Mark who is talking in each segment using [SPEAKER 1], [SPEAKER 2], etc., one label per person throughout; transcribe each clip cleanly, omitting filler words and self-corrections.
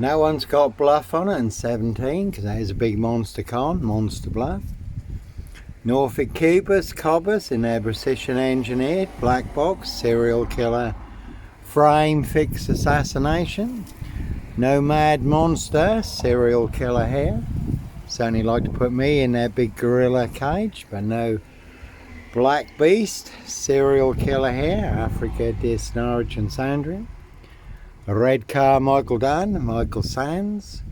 [SPEAKER 1] No one's got Bluff on it and 17 because that is a big monster con, Monster Bluff. Norfolk Cubers, Cobbers in their precision engineered black box serial killer frame fix assassination. Nomad Monster serial killer here. Certainly like to put me in their big gorilla cage, but no Black Beast serial killer here. Africa, Dis, Norwich and Sandringham. A red car, Michael Dunn, Michael Sands.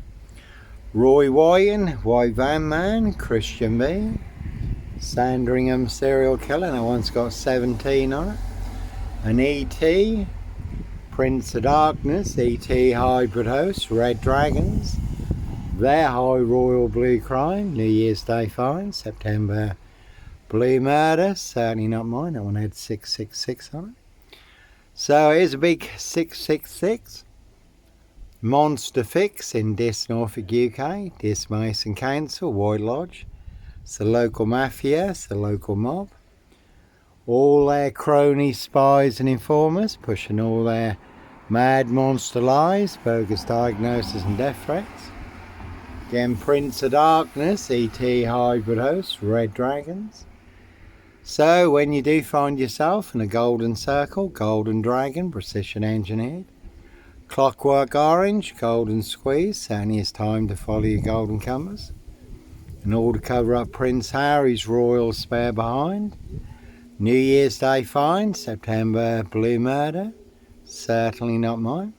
[SPEAKER 1] Roy Wyan, White Van Man, Christian B. Sandringham serial killer, that one's got 17 on it. An E.T. Prince of Darkness, E.T. hybrid host, Red Dragons. Their High Royal Blue Crime, New Year's Day find, September Blue Murder, certainly not mine, that one had 666 on it. So here's a big 666. Monster Fix in Dis, Norfolk, UK, Dis Mason Council, White Lodge. It's the local mafia, it's the local mob. All their cronies, spies and informers pushing all their mad monster lies, bogus diagnosis and death threats. Again, Prince of Darkness, E.T. hybrid host, Red Dragons. So when you do find yourself in a golden circle, Golden Dragon, precision engineered. Clockwork Orange, Golden Squeeze, certainly it's time to follow your golden compass. And all to cover up Prince Harry's royal spare behind. New Year's Day find, September Blue Murder, certainly not mine.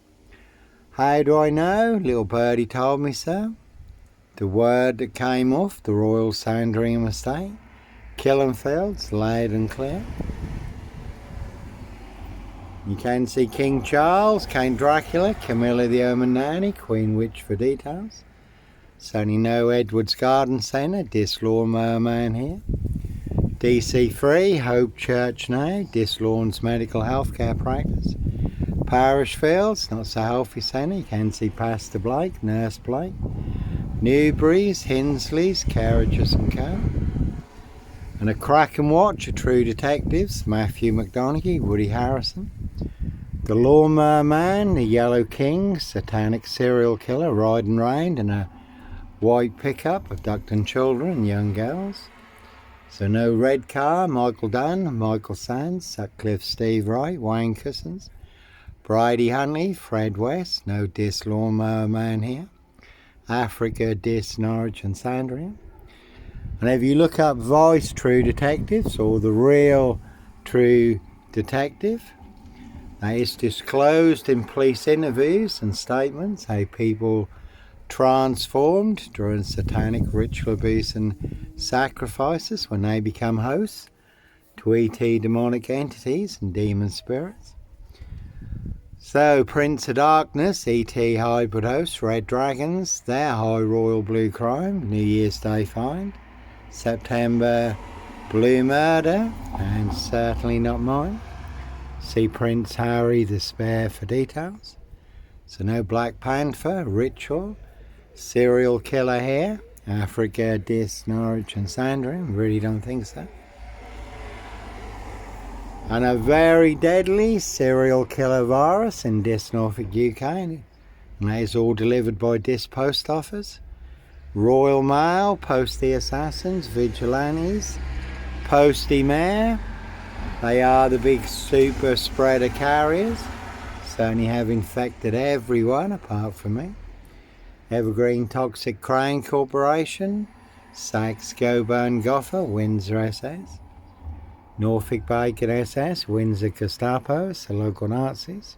[SPEAKER 1] How do I know? Little birdie told me so. The word that came off the Royal Sandringham estate. Killenfields, loud and clear. You can see King Charles, Count Dracula, Camilla the Omen Nanny, Queen Witch for details. Certainly no Edwards Garden Centre, Dis Lawnmower Man here. DC3, Hope Church now, Dis Lawns Medical Healthcare Practice. Parish Fields, Not So Healthy Centre, you can see Pastor Blake, Nurse Blake. Newbury's, Hinsley's, Carriages and Co. And a Kraken Watch, a True Detectives, Matthew McDonaghy, Woody Harrison. The Lawnmower Man, the Yellow King, Satanic Serial Killer, riding round in a white pickup, abducting children and young girls. So no red car, Michael Dunn, Michael Sands, Sutcliffe, Steve Wright, Wayne Cousins, Bridie Huntley, Fred West, no Dis Lawnmower Man here. Africa, Dis, Norwich and Sandringham. And if you look up Vice True Detectives or the real True Detective, that is disclosed in police interviews and statements how people transformed during satanic ritual abuse and sacrifices when they become hosts to ET demonic entities and demon spirits. So Prince of Darkness, ET hybrid host, Red Dragons, their High Royal Blue Crime, New Year's Day find, September Blue Murder, and certainly not mine. See Prince Harry the Spare for details. So no Black Panther, Ritual, Serial Killer here, Africa, Dis, Norwich and Sandringham, really don't think so. And a very deadly serial killer virus in Dis, Norfolk, UK, and that is all delivered by Dis Post Office. Royal Mail, Postie Assassins, Vigilantes, Postie Mayor, they are the big super spreader carriers, certainly have infected everyone apart from me. Evergreen Toxic Crane Corporation, Saks Coburn Goffer, Windsor SS, Norfolk Bacon SS, Windsor Gestapos, the local Nazis.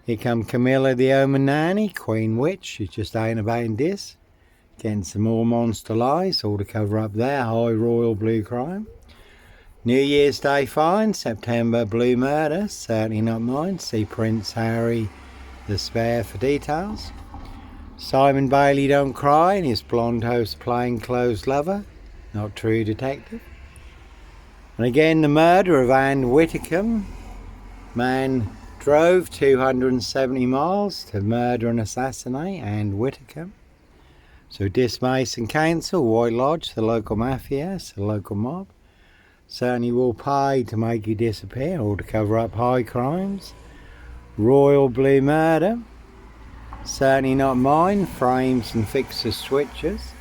[SPEAKER 1] Here come Camilla the Omen Nanny, Queen Witch, she's just ain't about this. Getting some more monster lies, all to cover up their High Royal Blue Crime. New Year's Day find, September Blue Murder, certainly not mine. See Prince Harry the Spare for details. Simon Bailey Don't Cry and his blonde host plainclothes lover, not True Detective. And again the murder of Anne Whitcomb. Man drove 270 miles to murder and assassinate Anne Whitcomb. So Dis Mason Council, White Lodge, the local mafia, the local mob, certainly will pay to make you disappear or to cover up high crimes. Royal Blue Murder. Certainly not mine. Frames and fixers switches.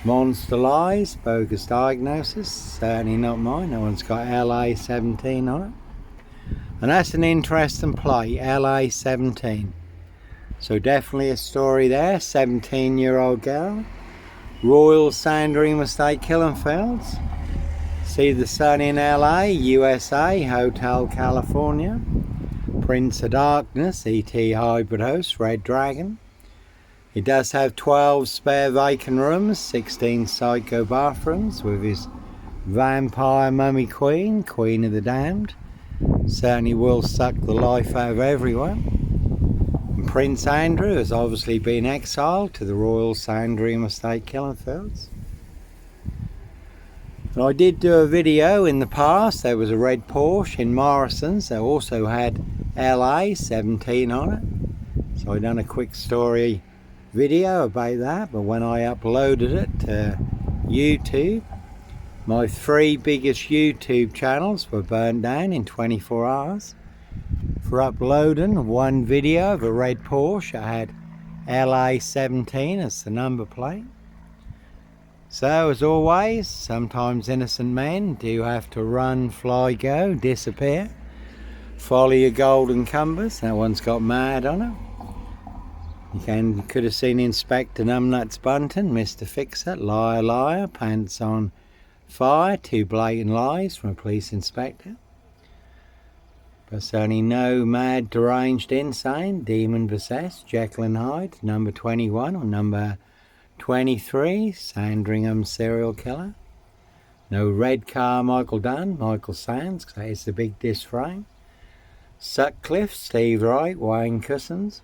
[SPEAKER 1] Monster lies, bogus diagnosis. Certainly not mine. That one's got LA17 on it. And that's an interesting play, LA17. So definitely a story there. 17-year-old girl. Royal Sandringham Estate, Killenfields. See the sun in LA, USA, Hotel California. Prince of Darkness, ET Hybrid Host, Red Dragon. It does have 12 spare vacant rooms, 16 psycho bathrooms with his vampire mummy queen, Queen of the Damned. Certainly will suck the life out of everyone. And Prince Andrew has obviously been exiled to the Royal Sandringham Estate, Killenfields. And I did do a video in the past. There was a red Porsche in Morrison's that also had LA17 on it. So I done a quick story video about that, but when I uploaded it to YouTube, my 3 biggest YouTube channels were burned down in 24 hours for uploading one video of a red Porsche that had LA17 as the number plate. So as always, sometimes innocent men do have to run, fly, go, disappear. Follow your golden compass. That one's got mad on it. You could have seen Inspector Numbnuts Bunton, Mr. Fixer, liar, liar, pants on fire, 2 blatant lies from a police inspector. But certainly no mad, deranged, insane, demon possessed, Jekyll and Hyde, number 21 or number 23, Sandringham serial killer. No red car, Michael Dunn, Michael Sands, because that is the big disc frame. Sutcliffe, Steve Wright, Wayne Cousins.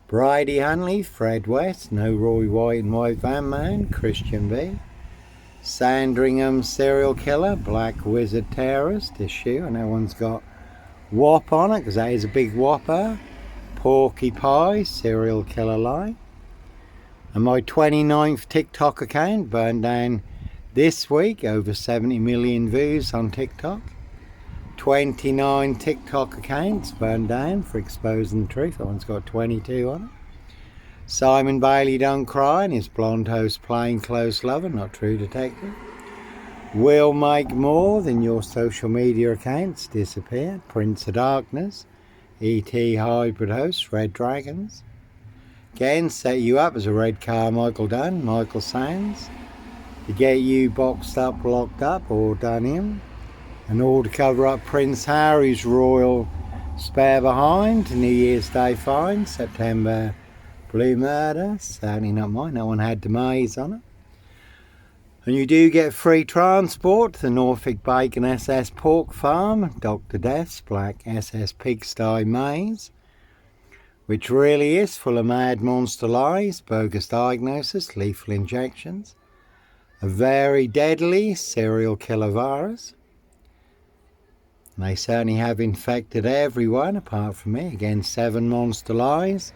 [SPEAKER 1] Bridie Hunley, Fred West, no Roy White and White Van Man, Christian B. Sandringham serial killer, Black Wizard terrorist issue, and that one's got WAP on it because that is a big whopper. Porky Pie serial killer lie. And my 29th TikTok account burned down this week, over 70 million views on TikTok. 29 TikTok accounts burned down for exposing the truth. That one's got 22 on it. Simon Bailey Don't Cry and his blonde host Plain Close Lover, Not True Detective. Will make more than your social media accounts disappear. Prince of Darkness, ET Hybrid Host, Red Dragons. Again, set you up as a red car, Michael Dunn, Michael Sands. To get you boxed up, locked up, or done in. And all to cover up Prince Harry's royal spare behind. New Year's Day fine, September blue murder. Certainly not mine, no one had the maze on it. And you do get free transport to the Norfolk Bacon SS Pork Farm, Dr. Death's Black SS Pigsty Maze, which really is full of mad monster lies, bogus diagnosis, lethal injections, a very deadly serial killer virus. And they certainly have infected everyone apart from me. Again, 7 monster lies,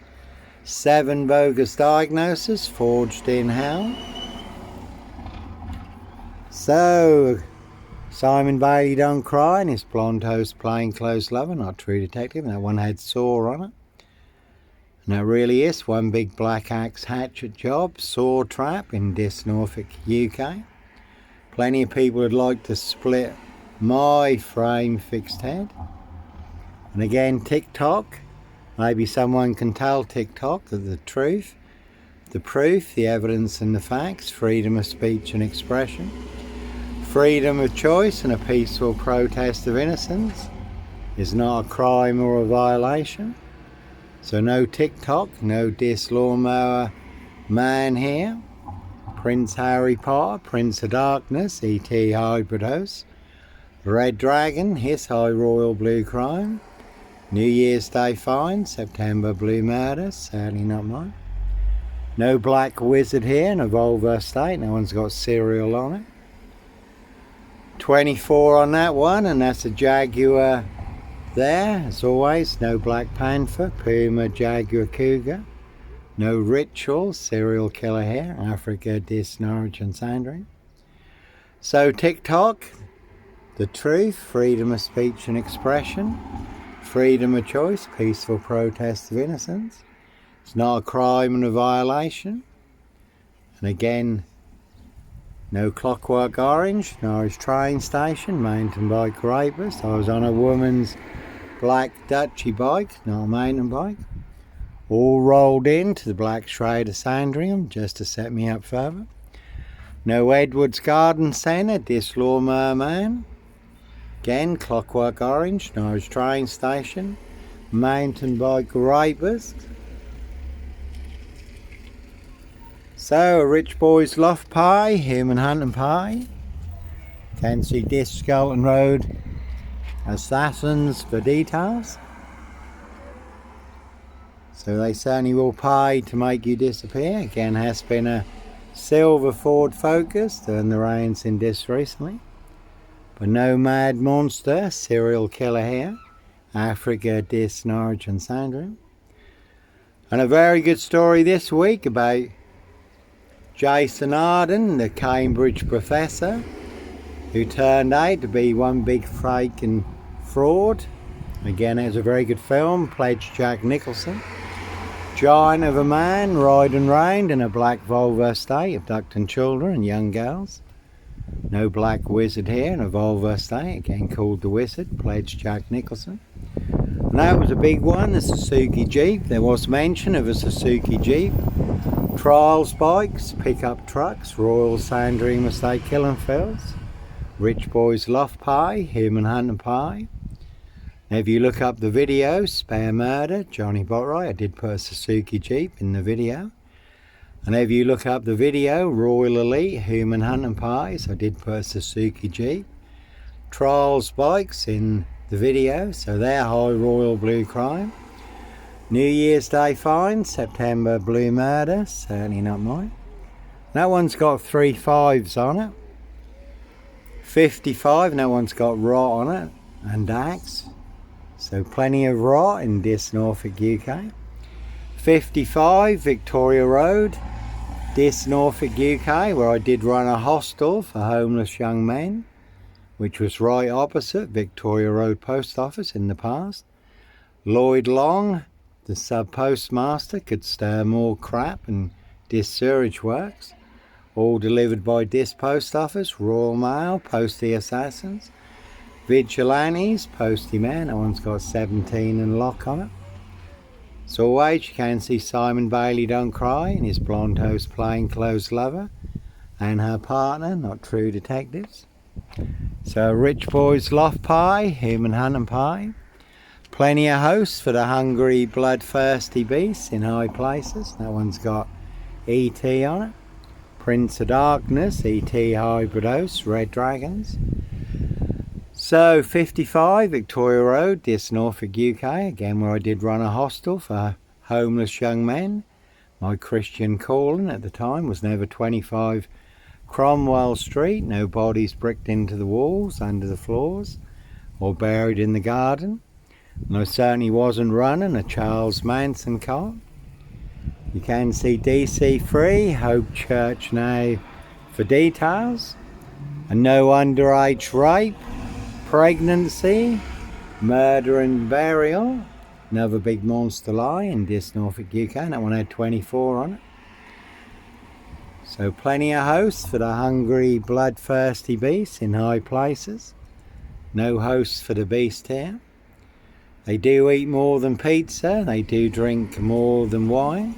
[SPEAKER 1] 7 bogus diagnoses forged in hell. So, Simon Bailey Don't Cry and his blonde host Plain Close Lover, Not True Detective, and that one had saw on it. And that really is one big black axe hatchet job, saw trap in Dis Norfolk, UK. Plenty of people would like to split my frame fixed head. And again, TikTok, maybe someone can tell TikTok that the truth, the proof, the evidence and the facts, freedom of speech and expression, freedom of choice and a peaceful protest of innocence is not a crime or a violation. So no TikTok, no Dis Lawnmower Man here. Prince Harry Potter, Prince of Darkness, ET Hybrid Host, Red Dragon, His High Royal Blue Crime, New Year's Day fine, September blue murder, sadly not mine. No Black Wizard here in a Volvo Estate, no one's got serial on it. 24 on that one, and that's a Jaguar there, as always. No Black Panther, Puma, Jaguar, Cougar. No Ritual, serial killer here, Africa, Dis, Norwich and Sandringham. So TikTok, the truth, freedom of speech and expression, freedom of choice, peaceful protest of innocence. It's not a crime and a violation. And again, no Clockwork Orange, Norwich train station, mountain bike rapist. I was on a woman's black Dutchy bike, not a mountain bike. All rolled into the black shroud of Sandringham just to set me up further. No Edwards Garden Centre, Dislaw Merman. Again, Clockwork Orange, Norwich train station, mountain bike rapist. So, a rich boy's loft pie, human hunting pie. Can see Skelton Road assassins for details. So they certainly will pay to make you disappear. Again, has been a silver Ford Focus, turned the reins in this recently. But no mad monster, serial killer here. Africa, Dis, Norwich and Sandringham. And a very good story this week about Jason Arden, the Cambridge professor, who turned out to be one big fake and fraud. Again, it was a very good film, pledged Jack Nicholson. Giant of a man, riding round in a black Volvo estate, abducting children and young girls. No black wizard here in a Volvo estate, again called The Wizard, pledged Jack Nicholson. And that was a big one, the Suzuki Jeep. There was mention of a Suzuki Jeep. Trials bikes, pickup trucks, Royal Sandringham Estate killing fields. Rich boys loft pie, human hunting pie. Now if you look up the video, Spare Murder, Johnny Botwright, I did put a Suzuki Jeep in the video. And if you look up the video, Royal Elite, human hunting pies, I did put a Suzuki Jeep. Trials bikes in the video, so they're high royal blue crime. New Year's Day fine, September blue murder, certainly not mine. That one's got 3 5s on it. 55, and that one's got rot on it, and axe. So plenty of rot in this Norfolk, UK. 55, Victoria Road, this Norfolk, UK, where I did run a hostel for homeless young men, which was right opposite Victoria Road Post Office in the past. Lloyd Long, the sub-postmaster, could stir more crap and dis sewerage works. All delivered by this post office, Royal Mail, Postie Assassins. Vigilantes, Postie Man, that one's got 17 and lock on it. So always you can see Simon Bailey Don't Cry and his blonde host plainclothes lover and her partner, not true detectives. So rich boys loft pie, human hunting pie. Plenty of hosts for the hungry, bloodthirsty beasts in high places. That one's got E.T. on it. Prince of Darkness, E.T. hybrid hosts, red dragons. So 55 Victoria Road, this Norfolk, UK, again where I did run a hostel for homeless young men. My Christian calling at the time was never 25 Cromwell Street, no bodies bricked into the walls, under the floors, or buried in the garden. And I certainly wasn't running a Charles Manson cult. You can see DC Free, Hope Church now for details. And no underage rape, pregnancy, murder and burial. Another big monster lie in this Norfolk, UK. And that one had 24 on it. So plenty of hosts for the hungry, bloodthirsty beasts in high places. No hosts for the beast here. They do eat more than pizza. They do drink more than wine.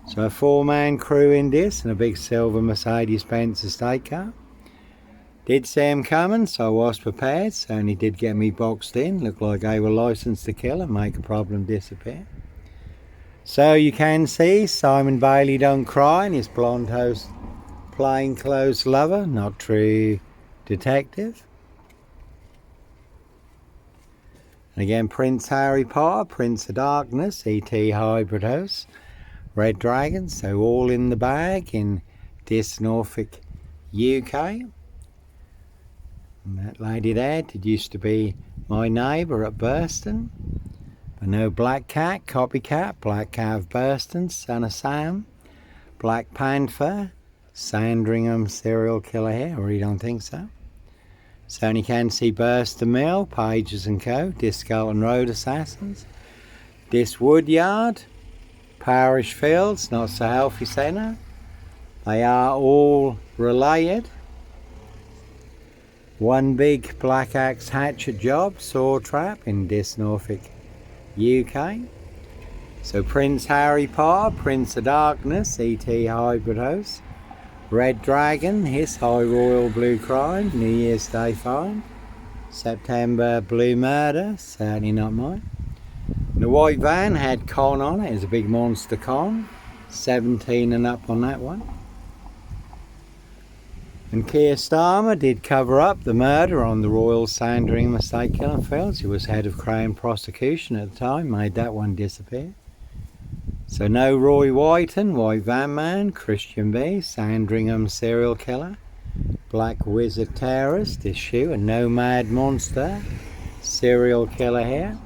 [SPEAKER 1] So a 4-man crew in this and a big silver Mercedes-Benz estate car. Did see him coming, so I was prepared. Certainly did get me boxed in. Looked like they were licensed to kill and make a problem disappear. So you can see Simon Bailey Don't Cry and his blonde host plainclothes lover, not true detective. And again, Prince Harry Potter, Prince of Darkness, E.T. hybrid host, red dragons, so all in the bag in this Norfolk, UK. And that lady there did used to be my neighbour at Burston. But no Black Cat, Copycat, Black Cat of Burston, Son of Sam, Black Panther, Sandringham serial killer here, or you don't think so? Certainly can see Burston Mill, Pages and Co, this Skelton Road Assassins, this Woodyard, Parish Fields, not so healthy centre. They are all related. One big black axe hatchet job, saw trap in this Norfolk, UK. So Prince Harry Potter, Prince of Darkness, E.T. Hybrid Host. Red Dragon, his High Royal Blue Crime, New Year's Day find. September Blue Murder, certainly not mine. The white van had con on it, it's a big monster con. 17 and up on that one. And Keir Starmer did cover up the murder on the Royal Sandringham estate killing fields. He was head of Crown prosecution at the time, made that one disappear. So no Roy Whiten, White Van Man, Christian B, Sandringham serial killer, Black Wizard terrorist issue, and no Mad Monster serial killer here.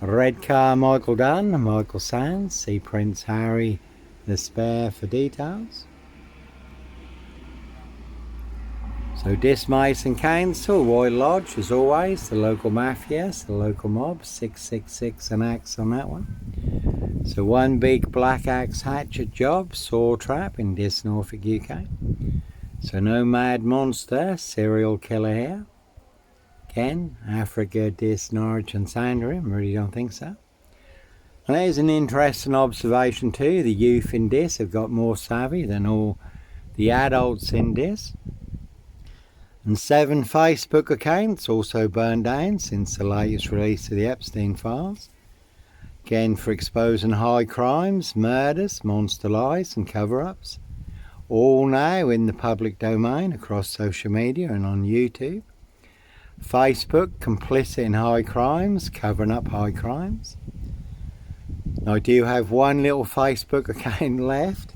[SPEAKER 1] Red Car Michael Dunn, Michael Sands, see Prince Harry the Spare for details. So this Mason Council, White Lodge as always, the local mafias, the local mob, 666 an axe on that one. So one big black axe hatchet job, saw trap in this Norfolk, UK. So no Mad Monster serial killer here. Again, Africa, this Norwich and Sandringham, really don't think so. And there's an interesting observation too, the youth in this have got more savvy than all the adults in this. And 7 Facebook accounts also burned down since the latest release of the Epstein files. Again for exposing high crimes, murders, monster lies and cover-ups. All now in the public domain across social media and on YouTube. Facebook complicit in high crimes, covering up high crimes. I do have one little Facebook account left.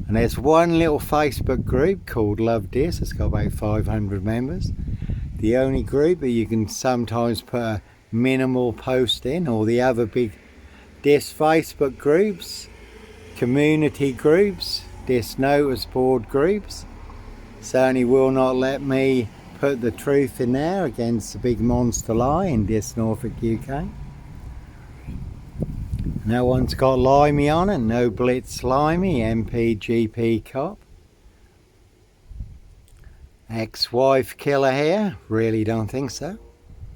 [SPEAKER 1] And there's one little Facebook group called Love This. It's got about 500 members. The only group that you can sometimes put a minimal post in, or the other big this Facebook groups, community groups, this notice board groups, certainly will not let me put the truth in there against the big monster lie in this Norfolk, UK. No one's got Limey on it, no Blitz Limey, MPGP cop. Ex-wife killer here, really don't think so.